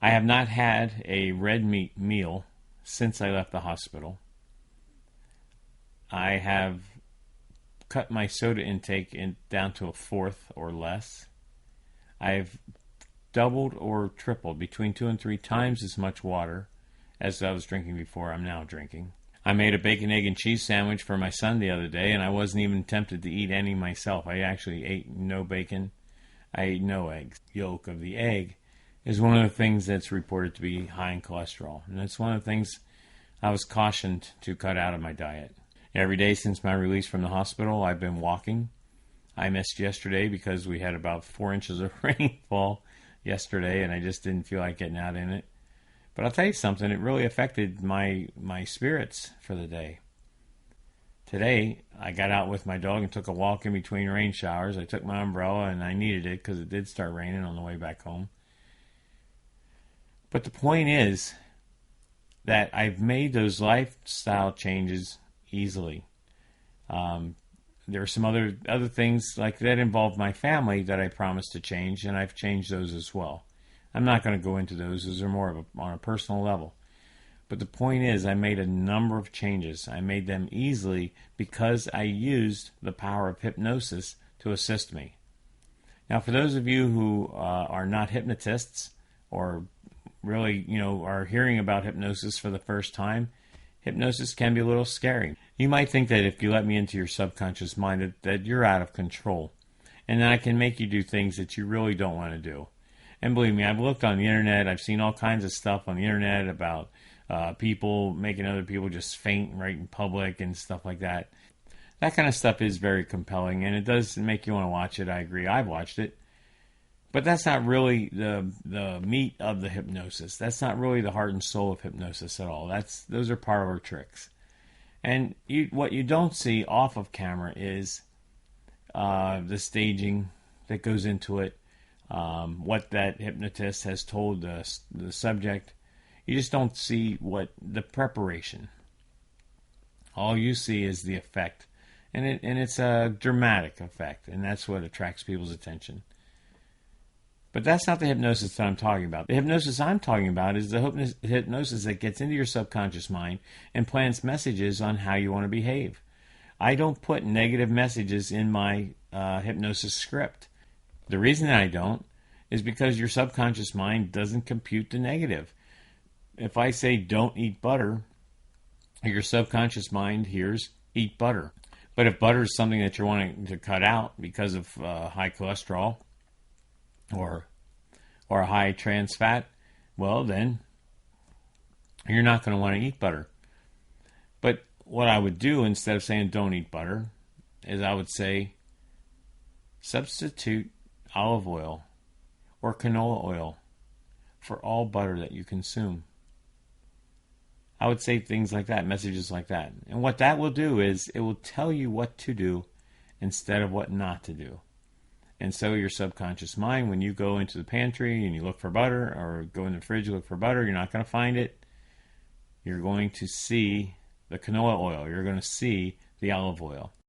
I have not had a red meat meal since I left the hospital. I have cut my soda intake down to a fourth or less. I've doubled or tripled, between 2 and 3 times as much water as I was drinking before. I'm now drinking. I made a bacon, egg, and cheese sandwich for my son the other day, and I wasn't even tempted to eat any myself. I actually ate no bacon. I ate no eggs. Yolk of the egg is one of the things that's reported to be high in cholesterol, and it's one of the things I was cautioned to cut out of my diet. Every day since my release from the hospital, I've been walking. I missed yesterday because we had about 4 inches of rainfall yesterday, and I just didn't feel like getting out in it. But I'll tell you something, it really affected my spirits for the day. Today, I got out with my dog and took a walk in between rain showers. I took my umbrella, and I needed it because it did start raining on the way back home. But the point is that I've made those lifestyle changes easily. There are some other things like that involve my family that I promised to change, and I've changed those as well. I'm not going to go into those. Those are more of on a personal level. But the point is, I made a number of changes. I made them easily because I used the power of hypnosis to assist me. Now, for those of you who are not hypnotists or really, are hearing about hypnosis for the first time, hypnosis can be a little scary. You might think that if you let me into your subconscious mind that you're out of control and that I can make you do things that you really don't want to do. And believe me, I've looked on the internet. I've seen all kinds of stuff on the internet about people making other people just faint right in public and stuff like that. That kind of stuff is very compelling, and it does make you want to watch it. I agree. I've watched it. But that's not really the meat of the hypnosis. That's not really the heart and soul of hypnosis at all. Those are parlor tricks. And what you don't see off of camera is the staging that goes into it, what that hypnotist has told the subject. You just don't see what the preparation. All you see is the effect, and it's a dramatic effect, and that's what attracts people's attention. But that's not the hypnosis that I'm talking about. The hypnosis I'm talking about is the hypnosis that gets into your subconscious mind and plants messages on how you want to behave. I don't put negative messages in my hypnosis script. The reason that I don't is because your subconscious mind doesn't compute the negative. If I say don't eat butter, your subconscious mind hears eat butter. But if butter is something that you're wanting to cut out because of high cholesterol or a high trans fat, well then you're not going to want to eat butter. But what I would do instead of saying don't eat butter is I would say substitute olive oil or canola oil for all butter that you consume. I would say things like that, messages like that. And what that will do is it will tell you what to do instead of what not to do. And so your subconscious mind, when you go into the pantry and you look for butter, or go in the fridge and look for butter, you're not going to find it. You're going to see the canola oil. You're going to see the olive oil.